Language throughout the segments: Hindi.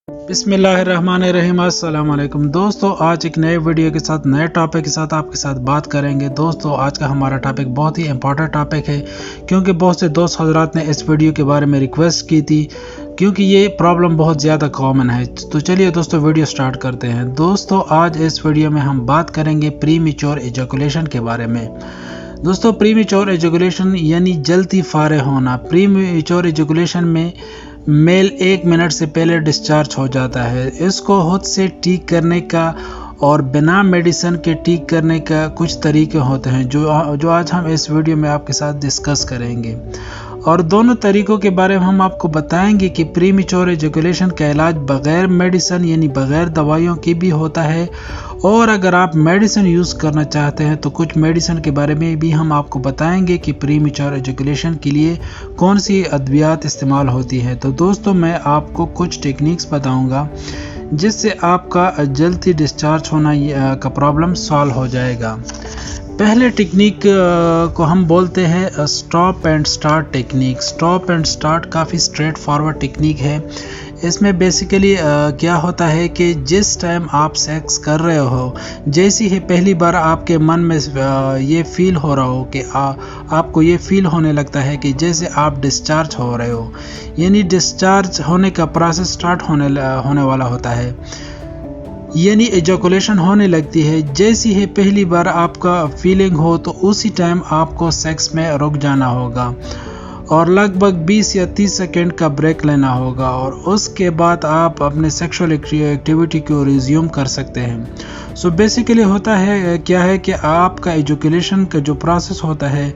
बिस्मिल्लाहिर्रहमानिर्रहीम। अस्सलाम वालेकुम दोस्तों, आज एक नए वीडियो के साथ नए टॉपिक के साथ आपके साथ बात करेंगे। दोस्तों, आज का हमारा टॉपिक बहुत ही इंपॉर्टेंट टॉपिक है क्योंकि बहुत से दोस्त हजरात ने इस वीडियो के बारे में रिक्वेस्ट की थी क्योंकि ये प्रॉब्लम बहुत ज़्यादा कॉमन है। तो चलिए दोस्तों वीडियो स्टार्ट करते हैं। दोस्तों, आज इस वीडियो में हम बात करेंगे प्रीमेच्योर एजैकुलेशन के बारे में। दोस्तों, प्रीमेच्योर एजैकुलेशन यानी जल्दी फारे होना। प्रीमेच्योर एजैकुलेशन में मेल 1 मिनट से पहले डिस्चार्ज हो जाता है। इसको खुद से ठीक करने का और बिना मेडिसिन के ठीक करने का कुछ तरीके होते हैं जो आज हम इस वीडियो में आपके साथ डिस्कस करेंगे। और दोनों तरीकों के बारे में हम आपको बताएंगे कि प्रीमेच्योर एजैकुलेशन का इलाज बगैर मेडिसिन यानी बगैर दवाइयों के भी होता है, और अगर आप मेडिसिन यूज़ करना चाहते हैं तो कुछ मेडिसिन के बारे में भी हम आपको बताएंगे कि प्रीमेच्योर एजैकुलेशन के लिए कौन सी अद्वियात इस्तेमाल होती है। तो दोस्तों, मैं आपको कुछ टेक्निक्स बताऊंगा जिससे आपका जल्दी डिस्चार्ज होना का प्रॉब्लम सॉल्व हो जाएगा। पहले टेक्निक को हम बोलते हैं stop and start technique. Stop and start काफ़ी स्ट्रेट फॉरवर्ड टेक्निक है। इसमें बेसिकली क्या होता है कि जिस टाइम आप सेक्स कर रहे हो, जैसी ही पहली बार आपके मन में ये फील हो रहा हो कि आपको ये फील होने लगता है कि जैसे आप डिस्चार्ज हो रहे हो, यानी डिस्चार्ज होने का प्रोसेस स्टार्ट होने वाला होता है, यानी एजैकुलेशन होने लगती है। जैसी ही पहली बार आपका फीलिंग हो तो उसी टाइम आपको सेक्स में रुक जाना होगा और लगभग 20 या 30 सेकेंड का ब्रेक लेना होगा, और उसके बाद आप अपने सेक्सुअल एक्टिविटी को रिज्यूम कर सकते हैं। सो बेसिकली होता है क्या है कि आपका एजैकुलेशन का जो प्रोसेस होता है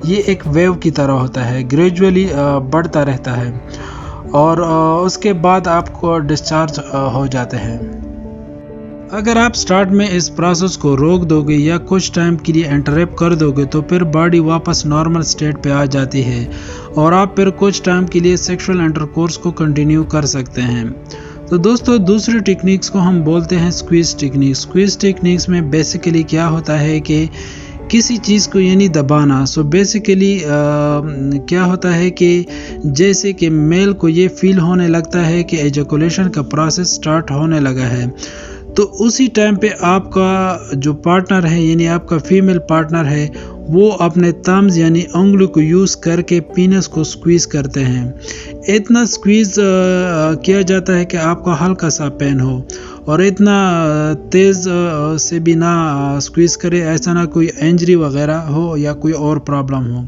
ये एक वेव की तरह होता है, ग्रेजुअली बढ़ता रहता है और उसके बाद आपको डिस्चार्ज हो जाते हैं। अगर आप स्टार्ट में इस प्रोसेस को रोक दोगे या कुछ टाइम के लिए इंटरप्ट कर दोगे तो फिर बॉडी वापस नॉर्मल स्टेट पे आ जाती है और आप फिर कुछ टाइम के लिए सेक्सुअल इंटरकोर्स को कंटिन्यू कर सकते हैं। तो दोस्तों, दूसरी टेक्निक्स को हम बोलते हैं स्क्वीज टेक्निक। स्क्वीज टेक्निक्स में बेसिकली क्या होता है कि किसी चीज़ को यानी दबाना। सो बेसिकली क्या होता है कि जैसे कि मेल को ये फील होने लगता है कि एजैकुलेशन का प्रोसेस स्टार्ट होने लगा है, तो उसी टाइम पे आपका जो पार्टनर है यानी आपका फीमेल पार्टनर है वो अपने थम्स यानी उंगली को यूज़ करके पीनस को स्क्वीज करते हैं। इतना स्क्वीज किया जाता है कि आपको हल्का सा पेन हो, और इतना तेज़ से भी ना स्क्वीज करे, ऐसा ना कोई इंजरी वगैरह हो या कोई और प्रॉब्लम हो,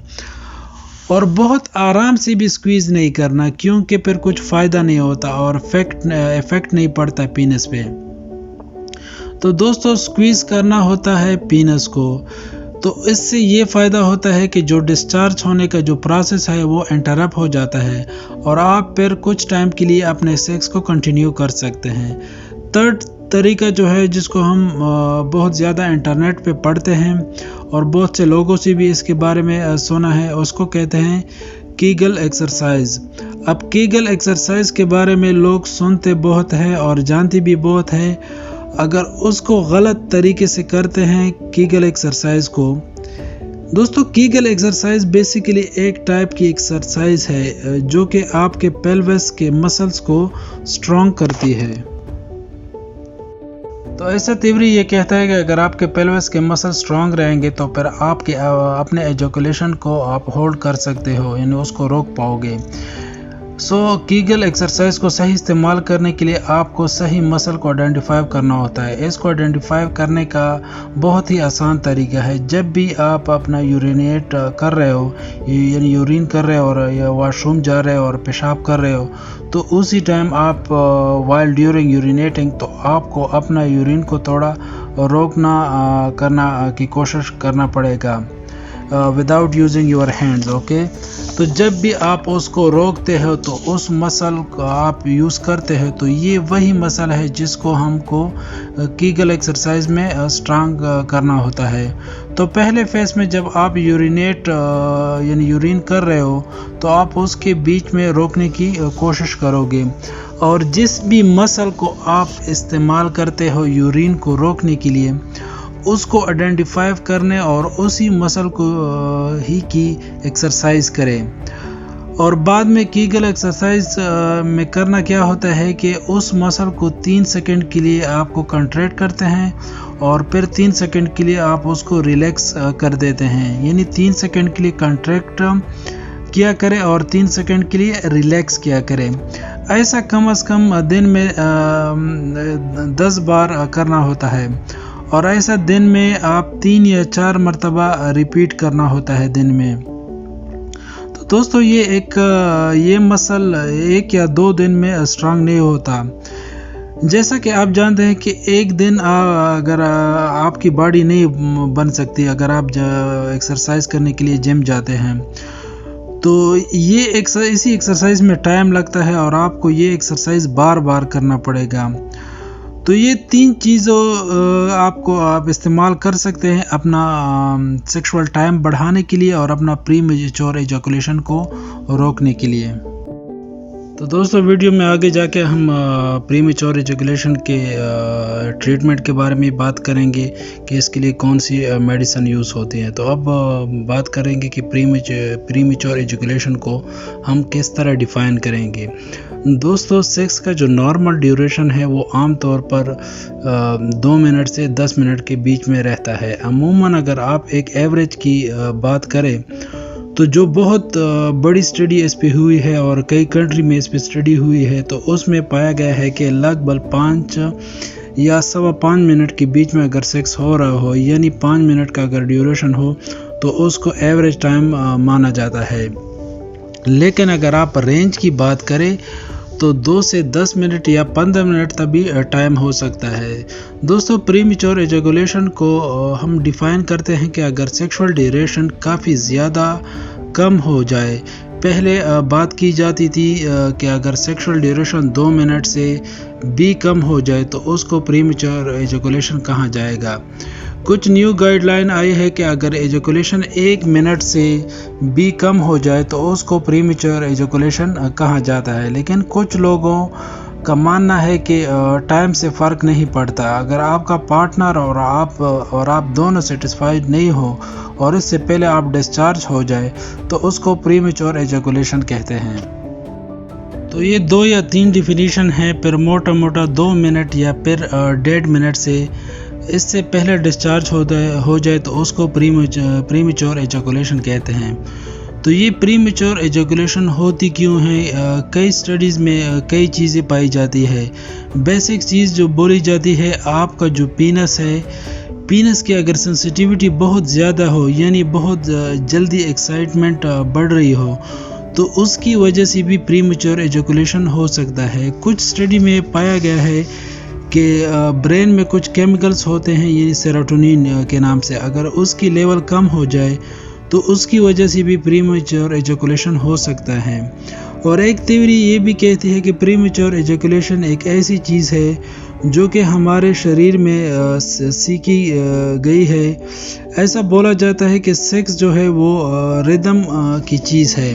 और बहुत आराम से भी स्क्वीज नहीं करना क्योंकि फिर कुछ फ़ायदा नहीं होता और इफेक्ट नहीं पड़ता पीनस पे। तो दोस्तों, स्क्वीज करना होता है पीनस को, तो इससे ये फ़ायदा होता है कि जो डिस्चार्ज होने का जो प्रोसेस है वो इंटरप्ट हो जाता है और आप फिर कुछ टाइम के लिए अपने सेक्स को कंटिन्यू कर सकते हैं। थर्ड तरीका जो है जिसको हम बहुत ज़्यादा इंटरनेट पे पढ़ते हैं और बहुत से लोगों से भी इसके बारे में सुना है, उसको कहते हैं कीगल एक्सरसाइज। अब कीगल एक्सरसाइज के बारे में लोग सुनते बहुत हैं और जानते भी बहुत हैं। अगर उसको गलत तरीके से करते हैं कीगल एक्सरसाइज को, दोस्तों कीगल एक्सरसाइज बेसिकली एक टाइप की एक्सरसाइज है जो कि आपके पेल्विस के मसल्स को स्ट्रॉन्ग करती है। तो ऐसा थ्योरी ये कहता है कि अगर आपके पेल्विस के मसल स्ट्रॉन्ग रहेंगे तो फिर आपके अपने एजैकुलेशन को आप होल्ड कर सकते हो, यानी उसको रोक पाओगे। सो कीगल एक्सरसाइज को सही इस्तेमाल करने के लिए आपको सही मसल को आइडेंटिफाई करना होता है। इसको आइडेंटिफाई करने का बहुत ही आसान तरीका है, जब भी आप अपना यूरिनेट कर रहे हो यानी यूरिन कर रहे हो और या वॉशरूम जा रहे हो और पेशाब कर रहे हो, तो उसी टाइम आप वाइल ड्यूरिंग यूरिनेटिंग तो आपको अपना यूरिन को थोड़ा रोकना करना की कोशिश करना पड़ेगा without using your hands. Okay, तो जब भी आप उसको रोकते हो तो उस मसल को आप यूज़ करते हो, तो ये वही मसल है जिसको हमको कीगल एक्सरसाइज में स्ट्रांग करना होता है। तो पहले फेस में जब आप यूरिनेट यानी यूरिन कर रहे हो तो आप उसके बीच में रोकने की कोशिश करोगे, और जिस भी मसल को आप इस्तेमाल करते हो यूरिन को रोकने के लिए उसको आइडेंटिफाई करने और उसी मसल को ही की एक्सरसाइज करें। और बाद में कीगल एक्सरसाइज में करना क्या होता है कि उस मसल को 3 सेकंड के लिए आपको कंट्रैक्ट करते हैं और फिर 3 सेकंड के लिए आप उसको रिलैक्स कर देते हैं। यानी 3 सेकंड के लिए कंट्रैक्ट किया करें और 3 सेकंड के लिए रिलैक्स किया करें। ऐसा कम से कम दिन में 10 बार करना होता है और ऐसा दिन में आप 3 या 4 मरतबा रिपीट करना होता है दिन में। तो दोस्तों ये मसल 1 या 2 दिन में स्ट्रांग नहीं होता। जैसा कि आप जानते हैं कि एक दिन अगर आपकी बॉडी नहीं बन सकती अगर आप एक्सरसाइज करने के लिए जिम जाते हैं, तो ये इसी एक्सरसाइज में टाइम लगता है और आपको ये एक्सरसाइज बार बार करना पड़ेगा। तो ये 3 चीज़ों आप इस्तेमाल कर सकते हैं अपना सेक्सुअल टाइम बढ़ाने के लिए और अपना प्रीमेच्योर एजैकुलेशन को रोकने के लिए। तो दोस्तों वीडियो में आगे जाके हम प्रीमेच्योर एजैकुलेशन के ट्रीटमेंट के बारे में बात करेंगे कि इसके लिए कौन सी मेडिसिन यूज़ होती है। तो अब बात करेंगे कि प्रीमेच्योर एजैकुलेशन को हम किस तरह डिफ़ाइन करेंगे। दोस्तों सेक्स का जो नॉर्मल ड्यूरेशन है वो आमतौर पर 2 मिनट से 10 मिनट के बीच में रहता है। अमूमन अगर आप एक एवरेज की बात करें तो जो बहुत बड़ी स्टडी इस पे हुई है और कई कंट्री में इस पे स्टडी हुई है, तो उसमें पाया गया है कि लगभग 5 या 5.25 मिनट के बीच में अगर सेक्स हो रहा हो, यानी 5 मिनट का अगर ड्यूरेशन हो, तो उसको एवरेज टाइम माना जाता है। लेकिन अगर आप रेंज की बात करें तो 2 से 10 मिनट या 15 मिनट तक भी टाइम हो सकता है। दोस्तों प्रीमेच्योर एजैकुलेशन को हम डिफ़ाइन करते हैं कि अगर सेक्सुअल ड्यूरेशन काफ़ी ज़्यादा कम हो जाए। पहले बात की जाती थी कि अगर सेक्सुअल ड्यूरेशन 2 मिनट से भी कम हो जाए तो उसको प्रीमेच्योर एजैकुलेशन कहा जाएगा। कुछ न्यू गाइडलाइन आई है कि अगर एजैकुलेशन 1 मिनट से भी कम हो जाए तो उसको प्रीमेच्योर एजैकुलेशन कहा जाता है। लेकिन कुछ लोगों का मानना है कि टाइम से फ़र्क नहीं पड़ता। अगर आपका पार्टनर और आप दोनों सेटिस्फाइड नहीं हो और इससे पहले आप डिस्चार्ज हो जाए तो उसको प्रीमेच्योर एजैकुलेशन कहते हैं। तो ये 2 या 3 डिफिनीशन है, फिर मोटा 2 मिनट या फिर 1.5 मिनट से इससे पहले डिस्चार्ज हो जाए तो उसको प्रीमेच्योर एजैकुलेशन कहते हैं। तो ये प्रीमेच्योर एजैकुलेशन होती क्यों है? कई स्टडीज़ में कई चीज़ें पाई जाती है। बेसिक चीज़ जो बोली जाती है, आपका जो पीनस है, पीनस की अगर सेंसिटिविटी बहुत ज़्यादा हो, यानी बहुत जल्दी एक्साइटमेंट बढ़ रही हो, तो उसकी वजह से भी प्रीमेच्योर एजैकुलेशन हो सकता है। कुछ स्टडी में पाया गया है कि ब्रेन में कुछ केमिकल्स होते हैं, ये सेरोटोनिन के नाम से, अगर उसकी लेवल कम हो जाए तो उसकी वजह से भी प्रीमेच्योर एजैकुलेशन हो सकता है। और एक थ्योरी ये भी कहती है कि प्रीमेच्योर एजैकुलेशन एक ऐसी चीज़ है जो कि हमारे शरीर में सीखी गई है। ऐसा बोला जाता है कि सेक्स जो है वो रिदम की चीज़ है,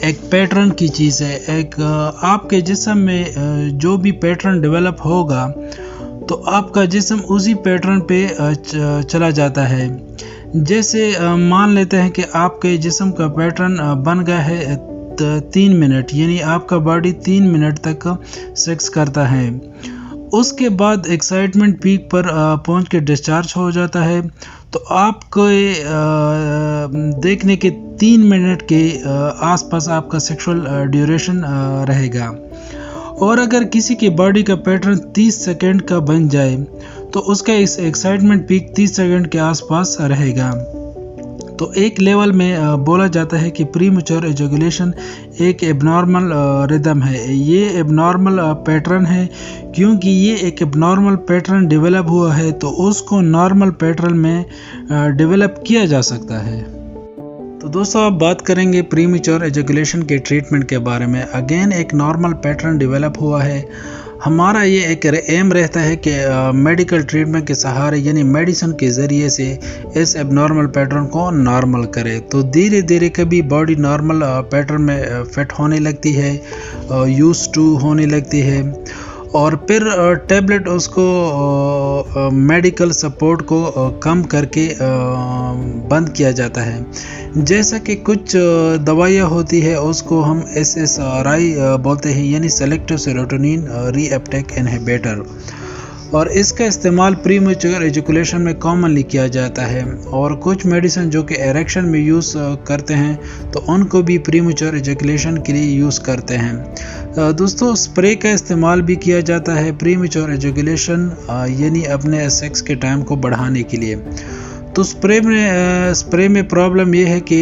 एक पैटर्न की चीज़ है। एक आपके जिस्म में जो भी पैटर्न डेवलप होगा तो आपका जिस्म उसी पैटर्न पे चला जाता है। जैसे मान लेते हैं कि आपके जिस्म का पैटर्न बन गया है 3 मिनट, यानी आपका बॉडी 3 मिनट तक सेक्स करता है। उसके बाद एक्साइटमेंट पीक पर पहुंच के डिस्चार्ज हो जाता है, तो आपको देखने के 3 मिनट के आसपास आपका सेक्सुअल ड्यूरेशन रहेगा। और अगर किसी की बॉडी का पैटर्न 30 सेकंड का बन जाए तो उसका एक्साइटमेंट पीक 30 सेकंड के आसपास रहेगा। तो एक लेवल में बोला जाता है कि प्रीमेच्योर एजैकुलेशन एक एबनॉर्मल रिदम है। ये एबनॉर्मल पैटर्न है, क्योंकि ये एक एबनॉर्मल पैटर्न डेवलप हुआ है तो उसको नॉर्मल पैटर्न में डेवलप किया जा सकता है। तो दोस्तों अब बात करेंगे प्रीमेच्योर एजैकुलेशन के ट्रीटमेंट के बारे में। अगेन एक नॉर्मल पैटर्न डेवलप हुआ है, हमारा ये एक एम रहता है कि मेडिकल ट्रीटमेंट के सहारे यानी मेडिसिन के ज़रिए से इस एबनॉर्मल पैटर्न को नॉर्मल करे। तो धीरे धीरे कभी बॉडी नॉर्मल पैटर्न में फिट होने लगती है, यूज्ड टू होने लगती है। और फिर टैबलेट उसको मेडिकल सपोर्ट को कम करके बंद किया जाता है। जैसा कि कुछ दवाइयाँ होती है उसको हम SSRI बोलते हैं, यानी सेलेक्टिव सेरोटोनिन रीअपटेक इनहिबिटर, और इसका इस्तेमाल प्रीमेच्योर एजुकेशन में कॉमनली किया जाता है। और कुछ मेडिसिन जो कि एरेक्शन में यूज़ करते हैं तो उनको भी प्रीमेच्योर एजुकेशन के लिए यूज़ करते हैं। दोस्तों, स्प्रे का इस्तेमाल भी किया जाता है प्रीमेच्योर एजुकेशन यानी अपने सेक्स के टाइम को बढ़ाने के लिए। तो स्प्रे में प्रॉब्लम ये है कि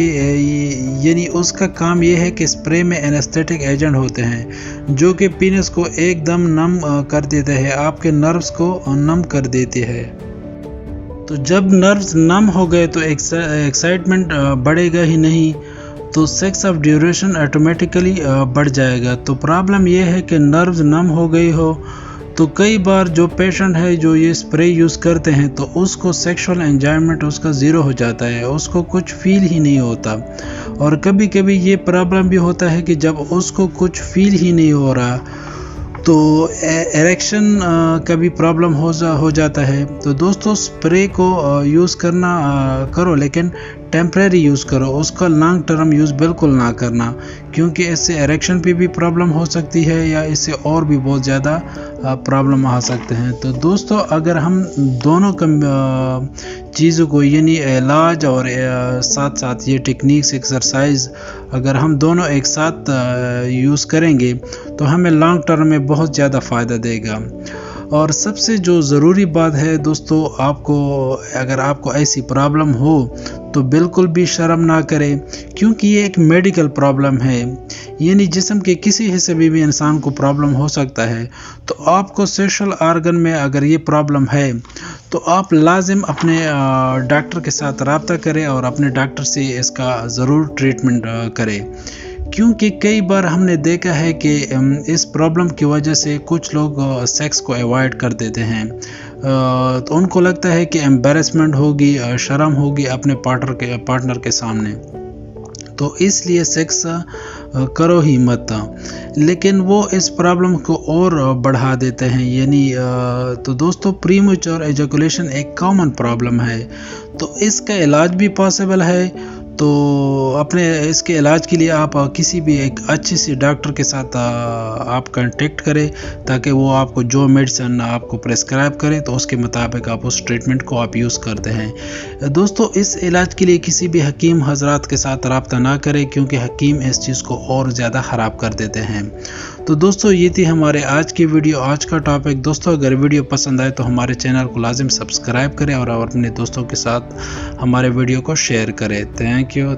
यानी उसका काम ये है कि स्प्रे में एनेस्थेटिक एजेंट होते हैं जो कि पीनस को एकदम नम कर देते हैं, आपके नर्व्स को नम कर देते हैं। तो जब नर्व्स नम हो गए तो एक्साइटमेंट बढ़ेगा ही नहीं, तो सेक्स ऑफ ड्यूरेशन ऑटोमेटिकली बढ़ जाएगा। तो प्रॉब्लम ये है कि नर्व्स नम हो गई हो तो कई बार जो पेशेंट है जो ये स्प्रे यूज़ करते हैं तो उसको सेक्सुअल एंजॉयमेंट उसका ज़ीरो हो जाता है, उसको कुछ फील ही नहीं होता। और कभी कभी ये प्रॉब्लम भी होता है कि जब उसको कुछ फील ही नहीं हो रहा तो एरेक्शन का भी प्रॉब्लम हो जाता है। तो दोस्तों, स्प्रे को यूज़ करना करो, लेकिन टेम्परेरी यूज़ करो, उसका लॉन्ग टर्म यूज़ बिल्कुल ना करना, क्योंकि इससे एरेक्शन पे भी प्रॉब्लम हो सकती है या इससे और भी बहुत ज़्यादा प्रॉब्लम आ सकते हैं। तो दोस्तों, अगर हम दोनों चीज़ों को यानी इलाज और साथ साथ ये टेक्निक्स एक्सरसाइज अगर हम दोनों एक साथ यूज़ करेंगे तो हमें लॉन्ग टर्म में बहुत ज़्यादा फ़ायदा देगा। और सबसे जो ज़रूरी बात है दोस्तों, अगर आपको ऐसी प्रॉब्लम हो तो बिल्कुल भी शर्म ना करें, क्योंकि ये एक मेडिकल प्रॉब्लम है, यानी जिस्म के किसी हिस्से में भी इंसान को प्रॉब्लम हो सकता है। तो आपको सेक्सुअल ऑर्गन में अगर ये प्रॉब्लम है तो आप लाजिम अपने डॉक्टर के साथ रब्ता करें और अपने डॉक्टर से इसका ज़रूर ट्रीटमेंट करें, क्योंकि कई बार हमने देखा है कि इस प्रॉब्लम की वजह से कुछ लोग सेक्स को अवॉइड कर देते हैं। तो उनको लगता है कि एम्बैरेसमेंट होगी, शर्म होगी अपने पार्टनर के सामने, तो इसलिए सेक्स करो ही मत, लेकिन वो इस प्रॉब्लम को और बढ़ा देते हैं। यानी तो दोस्तों, प्रीमेच्योर एजैकुलेशन एक कॉमन प्रॉब्लम है, तो इसका इलाज भी पॉसिबल है। तो अपने इसके इलाज के लिए आप किसी भी एक अच्छे से डॉक्टर के साथ आप कांटेक्ट करें, ताकि वो आपको जो मेडिसिन आपको प्रेस्क्राइब करे तो उसके मुताबिक आप उस ट्रीटमेंट को आप यूज़ करते हैं। दोस्तों, इस इलाज के लिए किसी भी हकीम हजरात के साथ रब्ता ना करें, क्योंकि हकीम इस चीज़ को और ज़्यादा ख़राब कर देते हैं। तो दोस्तों, ये थी हमारे आज की वीडियो, आज का टॉपिक। दोस्तों, अगर वीडियो पसंद आए तो हमारे चैनल को लाजिम सब्सक्राइब करें और अपने दोस्तों के साथ हमारे वीडियो को शेयर करें। Thank you.